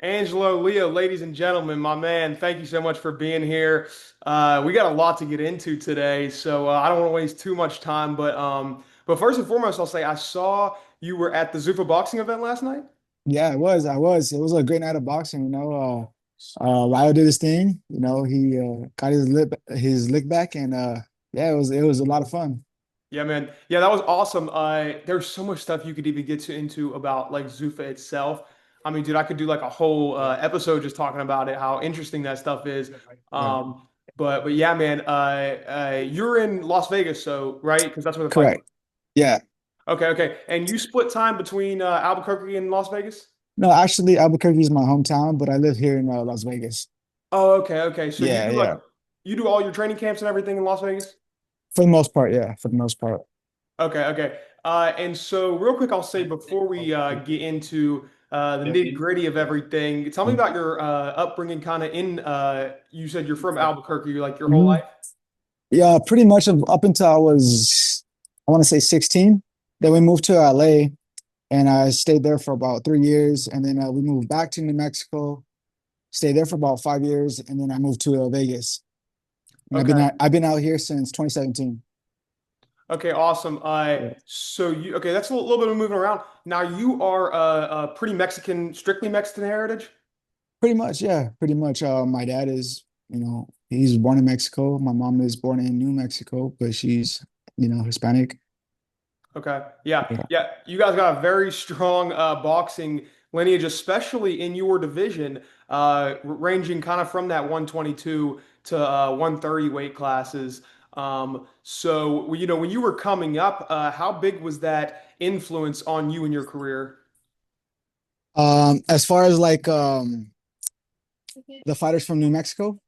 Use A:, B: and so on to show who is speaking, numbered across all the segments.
A: Angelo, Leo, ladies and gentlemen, my man, thank you so much for being here. We got a lot to get into today, so I don't want to waste too much time. But first and foremost, I'll say I saw you were at the Zuffa boxing event last night.
B: Yeah, it was. I was. It was a great night of boxing. Lyle did his thing. He got his lick back, and yeah, it was a lot of fun.
A: Yeah, man. Yeah, that was awesome. There's so much stuff you could even get into about like Zuffa itself. I mean, dude, I could do like a whole episode just talking about it, how interesting that stuff is.
B: Yeah,
A: But yeah, man. You're in Las Vegas, so right? Because that's where the fight was.
B: correct. Yeah.
A: Okay, okay. And you split time between Albuquerque and Las Vegas?
B: No, actually, Albuquerque is my hometown, but I live here in Las Vegas.
A: Oh, okay, okay. So
B: Yeah, yeah.
A: you do all your training camps and everything in Las Vegas?
B: For the most part, yeah. For the most part.
A: Okay, okay. And so real quick, I'll say before we get into the nitty-gritty of everything, tell me about your upbringing kind of in you said you're from Albuquerque, like your whole
B: hmm
A: life?
B: Yeah, pretty much up until I want to say 16. Then we moved to LA, and I stayed there for about 3 years, and then we moved back to New Mexico. Stayed there for about 5 years, and then I moved to Vegas. And
A: Okay.
B: I've been out here since 2017.
A: Okay, awesome.
B: Yeah.
A: So you okay, that's a little bit of moving around. Now you are pretty Mexican, strictly Mexican heritage?
B: Pretty much, yeah, pretty much. My dad is, he's born in Mexico. My mom is born in New Mexico, but she's, Hispanic.
A: Okay. Yeah.
B: Yeah.
A: Yeah. You guys got a very strong boxing lineage, especially in your division, ranging kind of from that 122 to 130 weight classes. When you were coming up, how big was that influence on you in your career?
B: As far as like the fighters from New Mexico.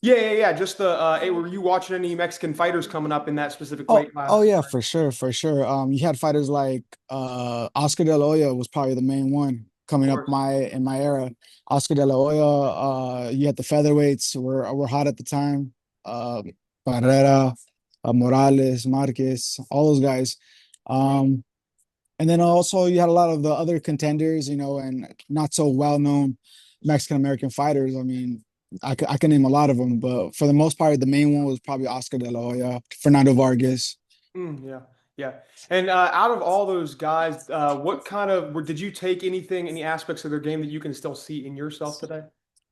A: Yeah, yeah, yeah. Just hey, were you watching any Mexican fighters coming up in that specific
B: Oh,
A: weight
B: oh
A: class?
B: yeah, for sure, for sure. You had fighters like Oscar De La Hoya was probably the main one
A: Of
B: coming up
A: course.
B: in my era. Oscar De La Hoya, you had the featherweights were hot at the time. Uh, Barrera, Morales, Marquez, all those guys. Um, and then also you had a lot of the other contenders, and not so well known Mexican American fighters. I mean, I can name a lot of them, but for the most part, the main one was probably Oscar De La Hoya, Fernando Vargas.
A: Yeah, yeah. And out of all those guys, what kind of did you take anything, any aspects of their game that you can still see in yourself today?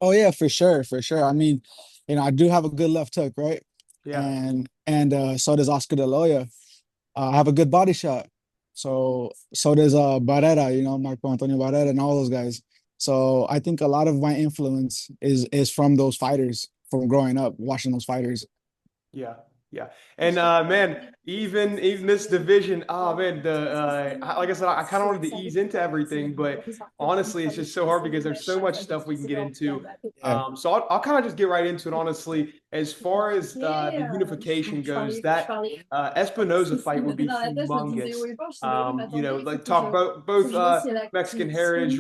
B: Oh yeah, for sure, for sure. I mean, I do have a good left hook, right?
A: Yeah.
B: And so does Oscar De La Hoya. I have a good body shot. So does Barrera, Marco Antonio Barrera and all those guys. So I think a lot of my influence is from those fighters, from growing up watching those fighters.
A: Yeah, yeah, and man, even this division, oh man, like I said, I kind of wanted to ease into everything, but honestly, it's just so hard because there's so much stuff we can get into.
B: Yeah.
A: So I'll kind of just get right into it. Honestly, as far as the unification goes, that Espinoza fight would be humongous. Like talk about both Mexican heritage.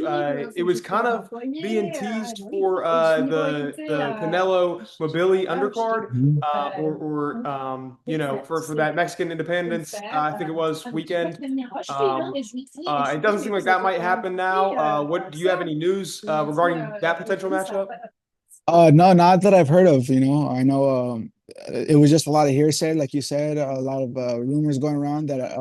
A: It was kind of being teased for the Canelo Mobility undercard
B: Mhm.
A: for that Mexican Independence, I think it was weekend. Um, it doesn't seem like that might happen now. What do you have any news regarding that potential matchup?
B: No, not that I've heard of, I know it was just a lot of hearsay, like you said, a lot of rumors going around that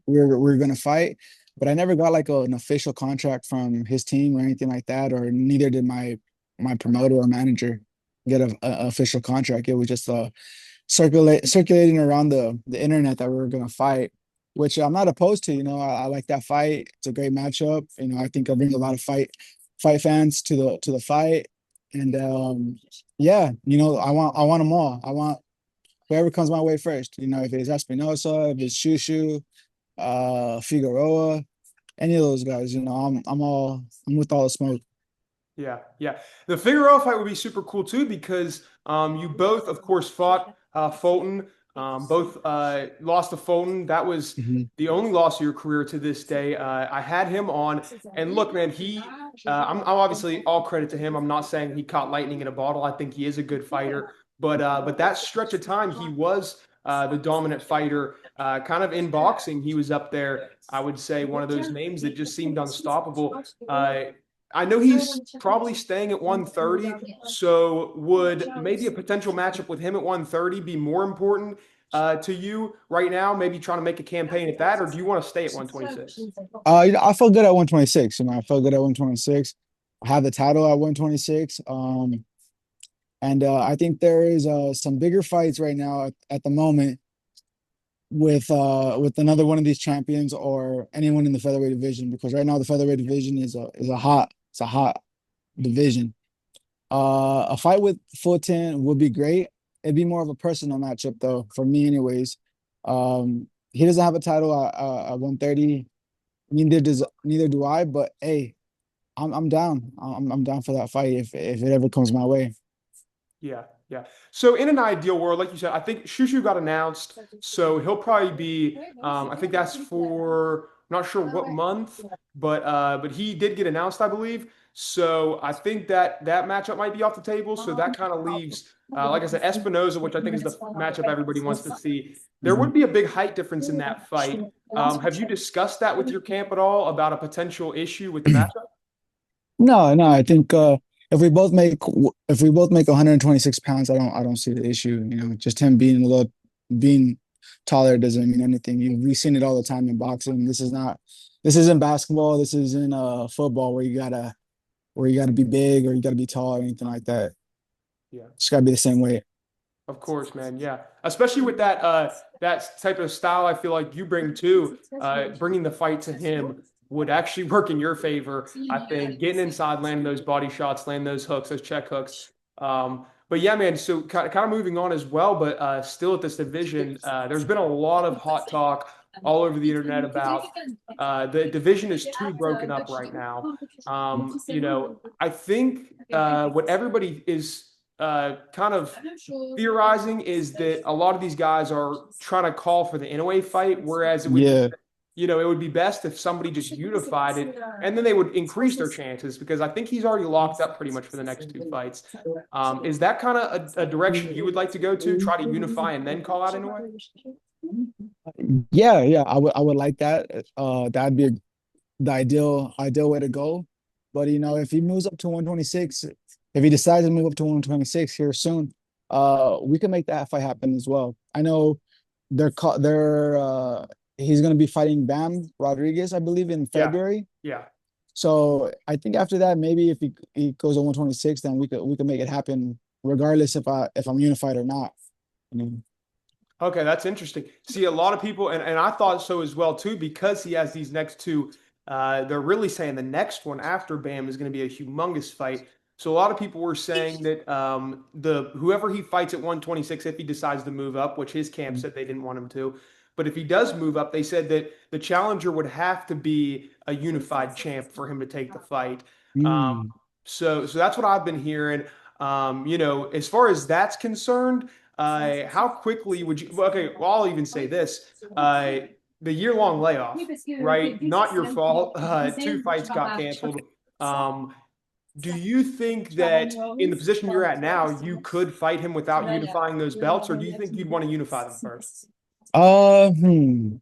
B: we're gonna fight, but I never got like an official contract from his team or anything like that, or neither did my promoter or manager get a official contract. It was just circulating around the internet that we were gonna fight, which I'm not opposed to. I like that fight. It's a great matchup. I think I'll bring a lot of fight fans to the fight. And yeah, I want them all. I want whoever comes my way first. If it's Espinosa, if it's Shushu, Figueroa, any of those guys. I'm with all the smoke.
A: Yeah, yeah. The Figueroa fight would be super cool too because you both, of course, fought Fulton. Both lost to Fulton. That was
B: Mhm.
A: the only loss of your career to this day. I had him on, and look, man, I'm obviously all credit to him. I'm not saying he caught lightning in a bottle. I think he is a good fighter, but that stretch of time, he was the dominant fighter. Kind of in boxing, he was up there. I would say one of those names that just seemed unstoppable. I know he's probably staying at 130. So would maybe a potential matchup with him at 130 be more important to you right now? Maybe trying to make a campaign at that, or do you want to stay at 126?
B: I felt good at 126. I felt good at 126. I have the title at 126. And I think there is some bigger fights right now at the moment with another one of these champions or anyone in the featherweight division, because right now the featherweight division is a hot division. A fight with Fulton would be great. It'd be more of a personal matchup though, for me anyways. He doesn't have a title at 130. Neither do I, but hey, I'm down. I'm down for that fight if it ever comes my way.
A: Yeah, yeah. So in an ideal world, like you said, I think Shushu got announced, so he'll probably be. I think that's for not sure what month, but he did get announced, I believe. So I think that that matchup might be off the table. So that kind of leaves, like I said, Espinoza, which I think is the matchup everybody wants to see. There would
B: Mhm.
A: be a big height difference in that fight. Have you discussed that with your camp at all about a potential issue with the matchup?
B: No, no, I think if we both make 126 pounds, I don't see the issue. Just him being taller doesn't mean anything. We've seen it all the time in boxing. This isn't basketball. This isn't football where you gotta be big or you gotta be tall or anything like that.
A: Yeah.
B: It's gotta be the same weight.
A: Of course, man. Yeah, especially with that type of style, I feel like you bring too. Bringing the fight to him would actually work in your favor. I think getting inside, landing those body shots, landing those hooks, those check hooks. But yeah, man. So kind of moving on as well, but still at this division, there's been a lot of hot talk all over the internet about the division is too broken up right now. I think what everybody is kind of theorizing is that a lot of these guys are trying to call for the Inoue fight, whereas
B: Yeah.
A: it would be best if somebody just unified it, and then they would increase their chances because I think he's already locked up pretty much for the next two fights. Is that kind of a direction you would like to go to, try to unify and then call out Inoue?
B: Yeah, yeah, I would like that. That'd be the ideal way to go. But if he moves up to 126, if he decides to move up to 126 here soon, we can make that fight happen as well. I know they're he's gonna be fighting Bam Rodriguez, I believe, in
A: Yeah,
B: February.
A: yeah.
B: So I think after that, maybe if he goes to 126, then we could make it happen, regardless if I'm unified or not. I mean,
A: Okay, that's interesting. See, a lot of people, and I thought so as well too, because he has these next two. They're really saying the next one after Bam is going to be a humongous fight. So a lot of people were saying that the whoever he fights at 126, if he decides to move up, which his camp said they didn't want him to, but if he does move up, they said that the challenger would have to be a unified champ for him to take the fight. Um,
B: mm,
A: so that's what I've been hearing. As far as that's concerned. How quickly would you? Well, okay, well, I'll even say this: the year-long layoff, right? Not your fault. Two fights got canceled. Um, do you think that in the position you're at now, you could fight him without unifying those belts, or do you think you'd want to unify them first?
B: uh, hmm.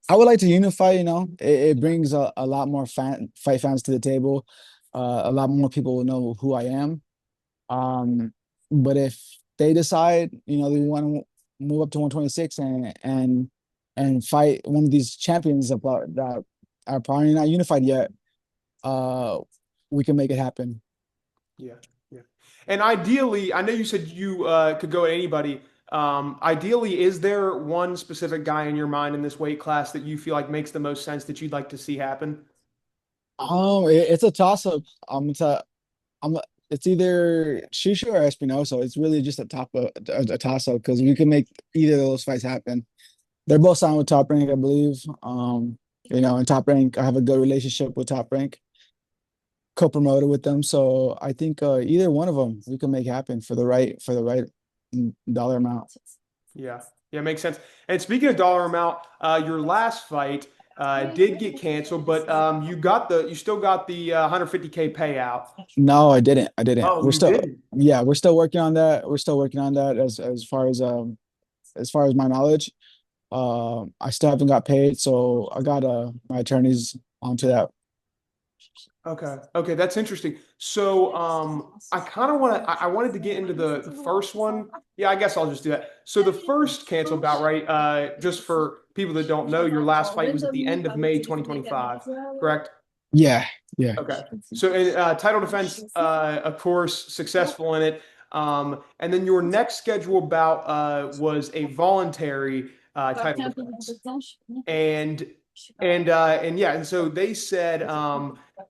B: I would like to unify, it brings a lot more fight fans to the table. A lot more people will know who I am. Um, but if they decide, they want to move up to 126 and fight one of these champions about that are probably not unified yet, uh, we can make it happen.
A: Yeah, yeah. And ideally, I know you said you could go at anybody. Ideally, is there one specific guy in your mind in this weight class that you feel like makes the most sense that you'd like to see happen?
B: It's a toss up. I'm it's either Shusha or Espinosa. It's really just a toss up because we can make either of those fights happen. They're both signed with Top Rank, I believe. And Top Rank, I have a good relationship with Top Rank, co-promoted with them. So I think either one of them we can make happen for the right dollar amount.
A: Yeah, yeah, makes sense. And speaking of dollar amount, your last fight did get canceled, but you still got the 150K payout.
B: No, I didn't. I didn't.
A: Oh, you didn't?
B: We're still working on that. We're still working on that as far as my knowledge. I still haven't got paid, so I got my attorneys onto that.
A: Okay. Okay, that's interesting. So, I kind of want to. I wanted to get into the first one. Yeah, I guess I'll just do that. So the first cancel bout, right? Just for people that don't know, your last fight was at the end of May 2025, correct?
B: Yeah, yeah.
A: Okay. So, title defense, of course, successful in it. And then your next scheduled bout was a voluntary title defense. And and yeah, and so they said,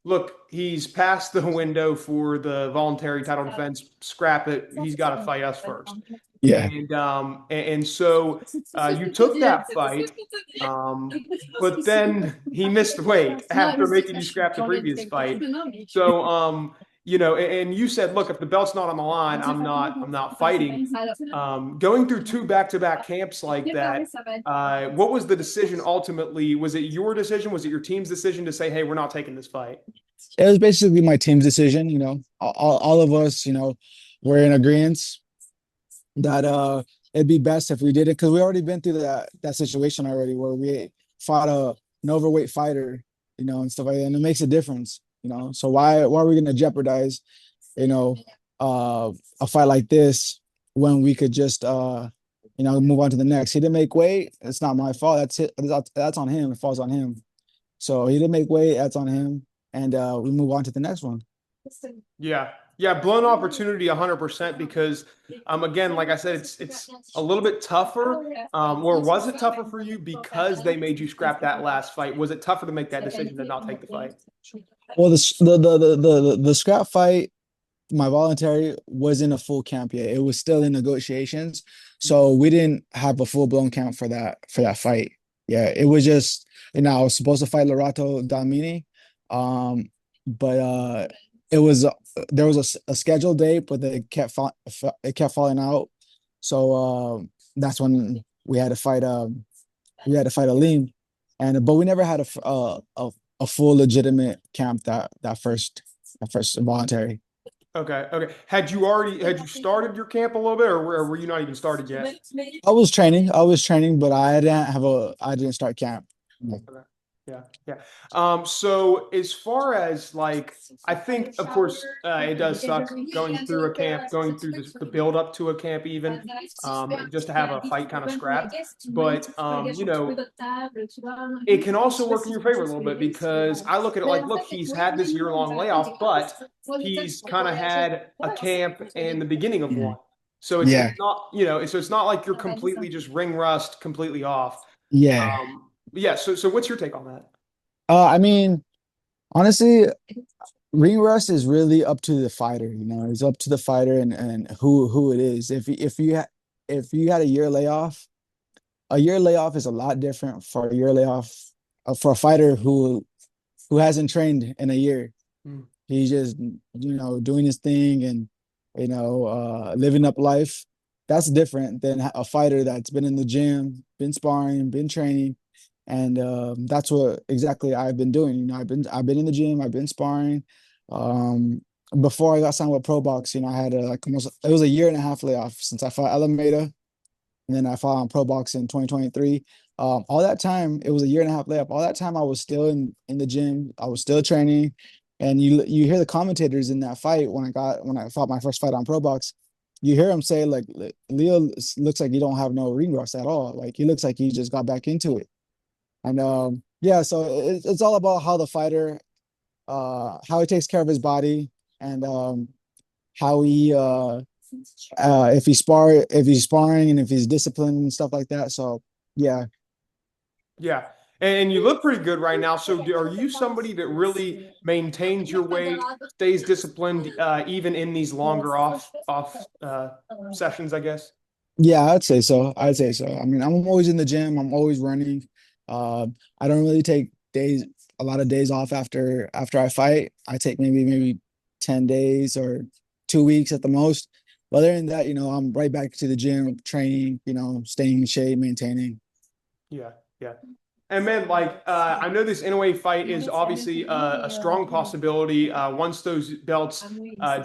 A: look, he's past the window for the voluntary title defense. Scrap it. He's got to fight us first.
B: Yeah.
A: And so you took that fight, but then he missed weight after making you scrap the previous fight. So and you said, look, if the belt's not on the line, I'm not fighting. Going through two back-to-back camps like that, what was the decision ultimately? Was it your decision? Was it your team's decision to say, hey, we're not taking this fight?
B: It was basically my team's decision, all of us, were in agreement that it'd be best if we did it because we already been through that situation already where we fought an overweight fighter, and stuff like that. And it makes a difference, So why are we gonna jeopardize, you know, a fight like this when we could just move on to the next? He didn't make weight. It's not my fault. That's it. That's on him. It falls on him. So he didn't make weight. That's on him. And we move on to the next one.
A: Yeah. Yeah, blown opportunity 100% because again, like I said, it's a little bit tougher. Or was it tougher for you because they made you scrap that last fight? Was it tougher to make that decision to not take the fight?
B: Well, the scrap fight, my voluntary wasn't a full camp yet. It was still in negotiations, so we didn't have a full blown camp for that fight. Yeah, it was just I was supposed to fight Lorato Damini, but it was there was a scheduled date, but it kept falling out. So that's when we had to fight Aleem, and but we never had a full legitimate camp that first voluntary.
A: Okay, okay. Had you started your camp a little bit, or were you not even started yet?
B: I was training, but I didn't start camp.
A: Okay. Yeah, yeah. So as far as like, I think, of course, it does suck going through a camp, going through the build up to a camp, even just to have a fight kind of scrapped. But it can also work in your favor a little bit because I look at it like, look, he's had this year-long layoff, but he's kind of had a camp in the beginning of
B: Yeah.
A: one. So it's
B: Yeah.
A: not, so it's not like you're completely just ring rust, completely off.
B: Yeah.
A: Yeah. So what's your take on that?
B: I mean, honestly, ring rust is really up to the fighter. It's up to the fighter and who it is. If you had a year layoff is a lot different for a year layoff for a fighter who hasn't trained in a year.
A: Mm.
B: He's just doing his thing and living up life. That's different than a fighter that's been in the gym, been sparring, been training, and that's what exactly I've been doing. I've been in the gym, I've been sparring. Um, Before I got signed with Pro Box, I had like almost it was a year and a half layoff since I fought Alameda, and then I fought on Pro Box in 2023. All that time, it was a year and a half layoff. All that time, I was still in the gym. I was still training, and you hear the commentators in that fight when I fought my first fight on Pro Box. You hear him say like Leo looks like he don't have no ring rust at all. Like he looks like he just got back into it. And yeah, so it's all about how the fighter, how he takes care of his body, and how he if he's sparring and if he's disciplined and stuff like that. So yeah.
A: Yeah. And you look pretty good right now. So are you somebody that really maintains your weight, stays disciplined, even in these longer off sessions, I guess?
B: Yeah, I'd say so. I'd say so. I mean, I'm always in the gym. I'm always running. Uh, I don't really take a lot of days off after I fight. I take maybe 10 days or 2 weeks at the most. But other than that, I'm right back to the gym, training, staying in shape, maintaining.
A: Yeah, yeah. And man, like I know this Inoue fight is obviously a strong possibility once those belts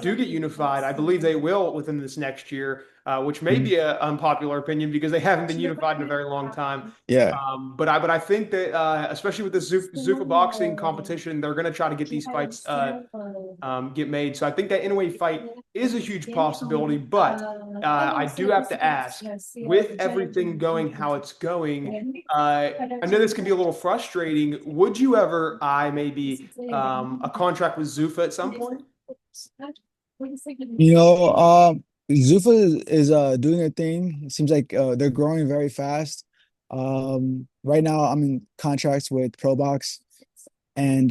A: do get unified. I believe they will within this next year. which may
B: Mhm.
A: be an unpopular opinion because they haven't been unified in a very long time.
B: Yeah.
A: But I think that especially with the Zuffa boxing competition, they're going to try to get these fights get made. So I think that Inoue fight is a huge possibility. But I do have to ask, with everything going how it's going, I know this can be a little frustrating. Would you ever eye maybe a contract with Zuffa at some point?
B: You know, Zuffa is doing a thing. It seems like they're growing very fast. Right now I'm in contracts with ProBox and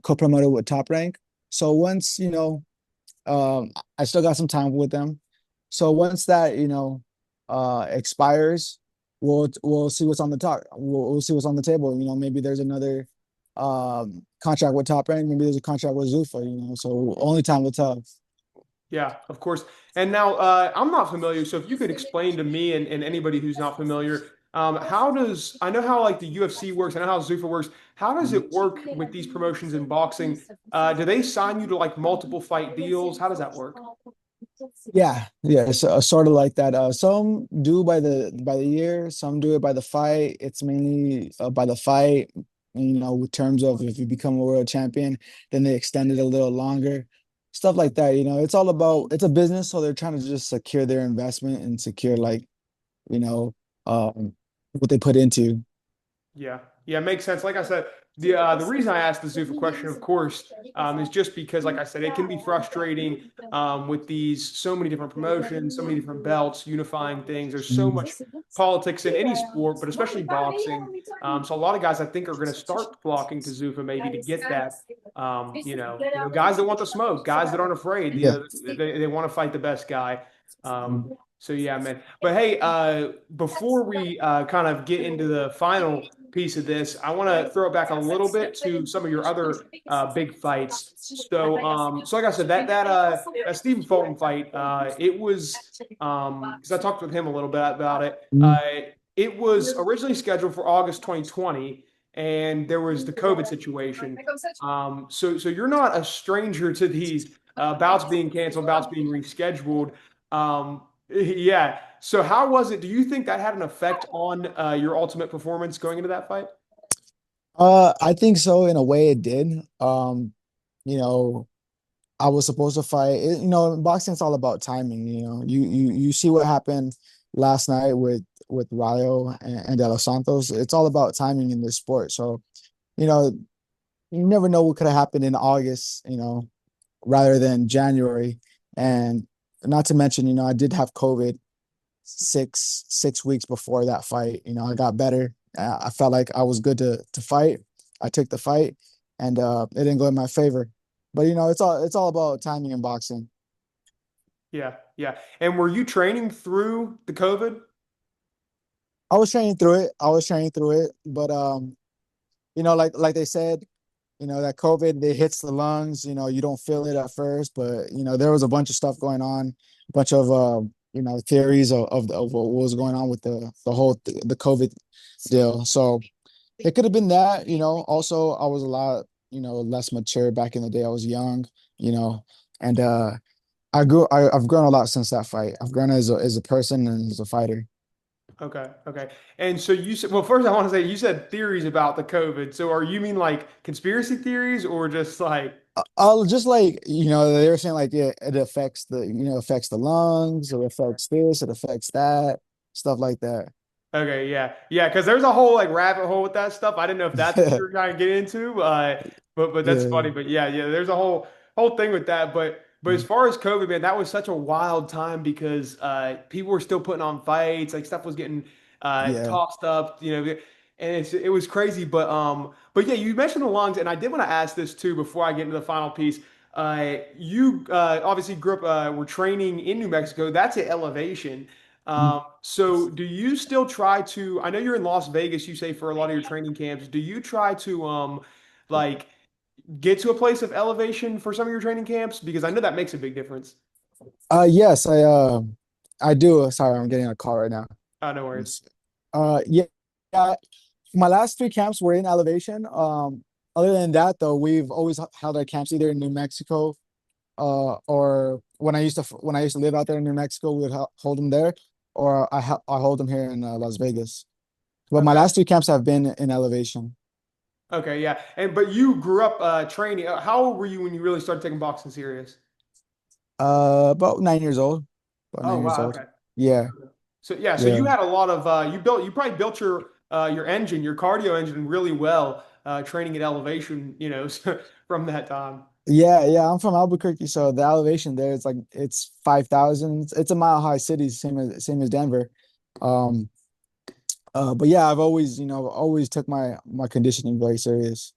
B: co-promoted with Top Rank. So once, I still got some time with them. So once that, expires, we'll see what's on the top. We'll see what's on the table. Maybe there's another contract with Top Rank, maybe there's a contract with Zuffa, so only time will tell.
A: Yeah, of course. And now I'm not familiar, so if you could explain to me and anybody who's not familiar, how does I know how like the UFC works, I know how Zuffa works. How does
B: Mhm.
A: it work with these promotions in boxing? Do they sign you to like multiple fight deals? How does that work?
B: Yeah, it's sort of like that. Some do by the year, some do it by the fight. It's mainly by the fight, with terms of if you become a world champion, then they extend it a little longer, stuff like that. It's a business, so they're trying to just secure their investment and secure like, you know, um, what they put into.
A: Yeah, yeah, it makes sense. Like I said, the reason I asked the Zuffa question, of course, is just because, like I said, it can be frustrating with these so many different promotions, so many different belts, unifying things. There's so
B: Mhm.
A: much politics in any sport, but especially boxing. So a lot of guys, I think, are going to start flocking to Zuffa maybe to get that. Guys that want the smoke, guys that aren't afraid.
B: Yeah.
A: They want to fight the best guy. So yeah, man. But hey, before we kind of get into the final piece of this, I want to throw it back a little bit to some of your other big fights. So like I said, that Stephen Fulton fight, it was because I talked with him a little bit about it.
B: Mhm.
A: It was originally scheduled for August 2020, and there was the COVID situation. So you're not a stranger to these bouts being canceled, bouts being rescheduled. Yeah. So how was it? Do you think that had an effect on your ultimate performance going into that fight?
B: I think so in a way it did. You know, I was supposed to fight. In boxing, it's all about timing. You see what happened last night with Rayo and De Los Santos. It's all about timing in this sport. So, you know, you never know what could have happened in August, rather than January. And not to mention, I did have COVID six weeks before that fight. I got better. I felt like I was good to fight. I took the fight, and it didn't go in my favor. But it's all about timing in boxing.
A: Yeah, yeah. And were you training through the COVID?
B: I was training through it. I was training through it, but like they said, that COVID, it hits the lungs. You don't feel it at first, but there was a bunch of stuff going on, a bunch of theories of what was going on with the whole the COVID deal. So it could have been that. Also I was a lot less mature back in the day. I was young, you know, and I've grown a lot since that fight. I've grown as a person and as a fighter.
A: Okay, okay. And so you said, well, first I want to say you said theories about the COVID. So are you mean like conspiracy theories or just like
B: I'll just like they were saying like yeah, it affects affects the lungs, it affects this, it affects that, stuff like that.
A: okay, yeah, yeah, because there's a whole like rabbit hole with that stuff. I didn't know if that's what you were trying to get into, but that's
B: Yeah.
A: funny. But yeah, yeah, there's a whole thing with that. But as far as COVID, man, that was such a wild time because people were still putting on fights, like stuff was getting
B: Yeah.
A: tossed up, and it was crazy. But yeah, you mentioned the lungs, and I did want to ask this too before I get into the final piece. You obviously grew up, were training in New Mexico. That's at elevation. So do you still try to, I know you're in Las Vegas, you say for a lot of your training camps. Do you try to like get to a place of elevation for some of your training camps? Because I know that makes a big difference.
B: Yes, I do. Sorry, I'm getting a call right now.
A: No worries.
B: Yeah, yeah, my last three camps were in elevation. Other than that, though, we've always held our camps either in New Mexico, or when I used to live out there in New Mexico, we would hold them there, or I hold them here in Las Vegas. But my
A: Okay.
B: last two camps have been in elevation.
A: Okay, yeah. And but you grew up training. How old were you when you really started taking boxing serious?
B: About 9 years old. About
A: Oh,
B: 9 years
A: wow,
B: old.
A: okay.
B: Yeah,
A: So yeah, so
B: yeah.
A: you had a lot of you probably built your engine, your cardio engine really well, training at elevation, from that time.
B: Yeah, yeah, I'm from Albuquerque, so the elevation there is like it's 5,000. It's a mile high city, same as Denver. Um, but yeah, I've always, always took my conditioning very serious.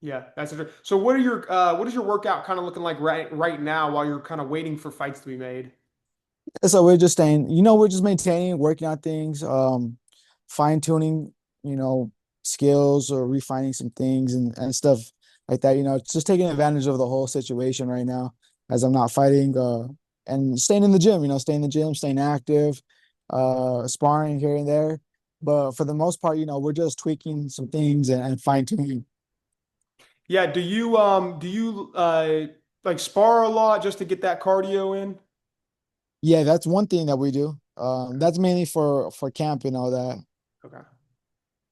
A: Yeah, that's it. So what is your workout kind of looking like right now while you're kind of waiting for fights to be made?
B: So we're just staying, we're just maintaining, working on things, fine tuning, you know, skills or refining some things and stuff like that. It's just taking advantage of the whole situation right now as I'm not fighting, and staying in the gym, staying in the gym, staying active, sparring here and there. But for the most part, we're just tweaking some things and fine tuning.
A: Yeah, do you like spar a lot just to get that cardio in?
B: Yeah, that's one thing that we do. That's mainly for camp and all that.
A: Okay.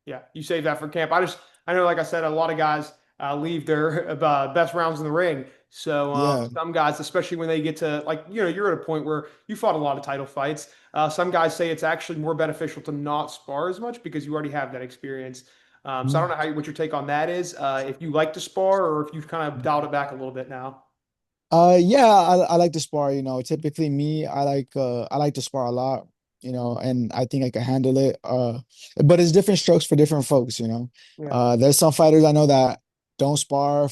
A: Yeah, you save that for camp. I know, like I said, a lot of guys leave their best rounds in the ring. So
B: Yeah.
A: some guys, especially when they get to like, you're at a point where you fought a lot of title fights. Some guys say it's actually more beneficial to not spar as much because you already have that experience. So I don't know what your take on that is. If you like to spar or if you've kind of dialed it back a little bit now.
B: Yeah, I like to spar, typically me, I like to spar a lot, and I think I can handle it. But it's different strokes for different folks,
A: Yeah.
B: There's some fighters I know that don't spar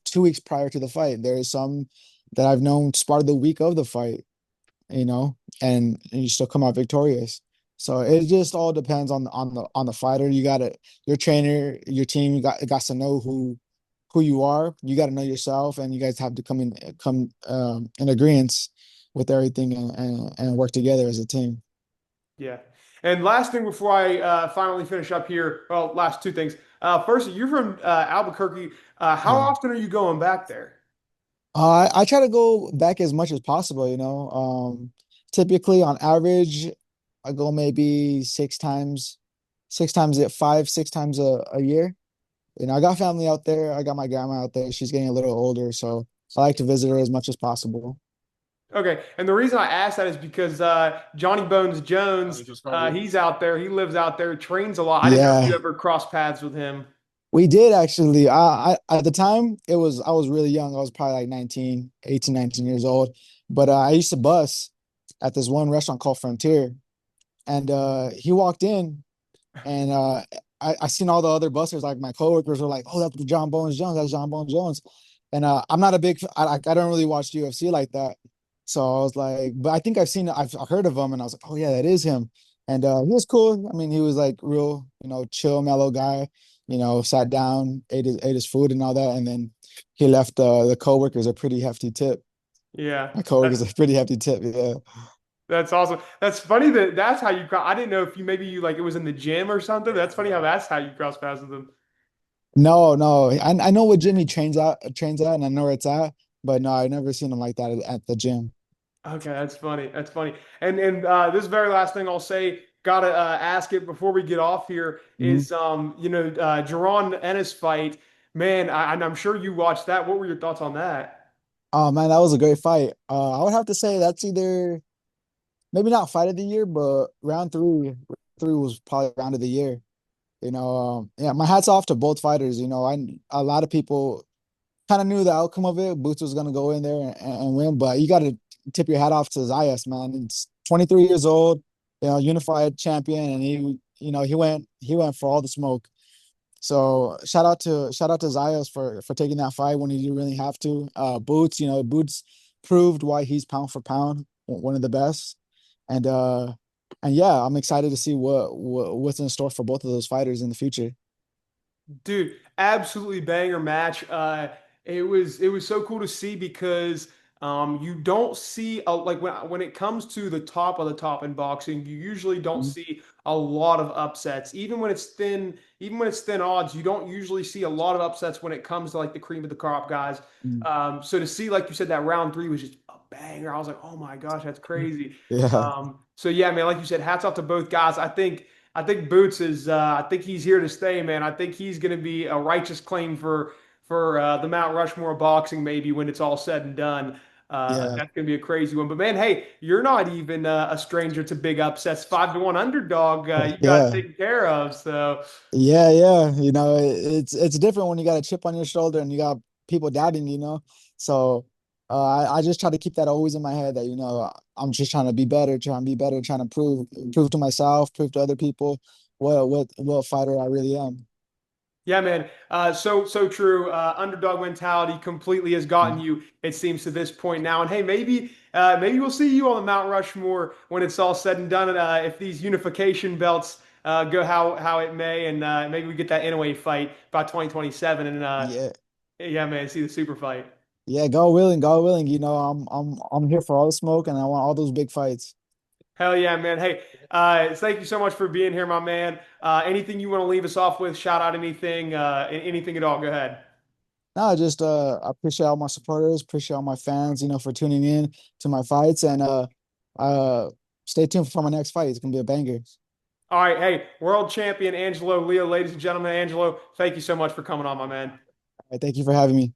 B: 2 weeks prior to the fight. There's some that I've known spar the week of the fight, and you still come out victorious. So it just all depends on the fighter. Your trainer, your team got to know who you are. You got to know yourself, and you guys have to come in agreement with everything and work together as a team.
A: Yeah. And last thing before I finally finish up here, well, last two things. First, you're from Albuquerque. How
B: Yeah.
A: often are you going back there?
B: I try to go back as much as possible, typically on average, I go maybe 6 times, 6 times at 6 times a year. I got family out there. I got my grandma out there. She's getting a little older, so I like to visit her as much as possible.
A: Okay. And the reason I asked that is because Johnny Bones Jones, he's out there. He lives out there, trains a lot. I didn't know if you
B: Yeah,
A: ever crossed paths with him.
B: we did actually. At the time I was really young. I was probably like 19, 18, 19 years old. But I used to bus at this one restaurant called Frontier, and he walked in, and I seen all the other bussers, like my coworkers were like, "Oh, that's John Bones Jones. That's John Bones Jones." And I'm not a big, I don't really watch UFC like that. So I was like, but I think I've heard of him, and I was like, "Oh yeah, that is him." And he was cool. I mean, he was like real, chill, mellow guy. Sat down, ate his food and all that, and then he left the coworkers a pretty hefty tip.
A: Yeah.
B: My coworkers a pretty hefty tip. Yeah.
A: That's awesome. That's funny that that's how I didn't know if you like it was in the gym or something. That's funny how that's how you cross paths with him.
B: No, no. I know what Jimmy trains at, and I know where it's at, but no, I've never seen him like that at the gym.
A: Okay, that's funny. That's funny. And this very last thing I'll say, gotta ask it before we get off here
B: Mhm.
A: is Jaron Ennis fight. Man, and I'm sure you watched that. What were your thoughts on that?
B: Oh man, that was a great fight. I would have to say that's either maybe not fight of the year, but round three. Three was probably round of the year. Yeah, my hats off to both fighters. A lot of people kind of knew the outcome of it. Boots was gonna go in there and win, but you got to tip your hat off to Zayas, man. He's 23 years old, unified champion, and he went for all the smoke. So shout out to Zayas for taking that fight when he didn't really have to. Boots, Boots proved why he's pound for pound one of the best, and yeah, I'm excited to see what's in store for both of those fighters in the future.
A: Dude, absolutely banger match. It was so cool to see because you don't see like when it comes to the top of the top in boxing, you usually don't
B: Mhm.
A: see a lot of upsets. Even when it's thin odds, you don't usually see a lot of upsets when it comes to like the cream of the crop guys.
B: Mhm.
A: So to see, like you said, that round three was just a banger. I was like, oh my gosh, that's crazy.
B: Yeah,
A: So yeah, man, like you said, hats off to both guys. I think Boots is I think he's here to stay, man. I think he's going to be a righteous claim for the Mount Rushmore of boxing maybe when it's all said and done.
B: yeah,
A: That's going to be a crazy one. But man, hey, you're not even a stranger to big upsets. 5-1 underdog. You got it
B: yeah.
A: taken care of. So.
B: Yeah, yeah. It's different when you got a chip on your shoulder and you got people doubting, you know. So I just try to keep that always in my head that, I'm just trying to be better, trying to be better, trying to prove to myself, prove to other people what fighter I really am.
A: Yeah, man. So true. Underdog mentality completely has gotten you, it seems, to this point now. And hey, maybe we'll see you on the Mount Rushmore when it's all said and done. If these unification belts go how it may, and maybe we get that Inoue fight about 2027. And
B: Yeah.
A: yeah, man, see the super fight.
B: Yeah, God willing, God willing. I'm here for all the smoke and I want all those big fights.
A: Hell yeah, man. Hey, thank you so much for being here, my man. Anything you want to leave us off with? Shout out anything, anything at all. Go ahead.
B: No, just I appreciate all my supporters, appreciate all my fans, for tuning in to my fights and uh stay tuned for my next fight. It's gonna be a banger.
A: All right, hey, world champion Angelo Leo, ladies and gentlemen, Angelo, thank you so much for coming on, my man.
B: All right, thank you for having me.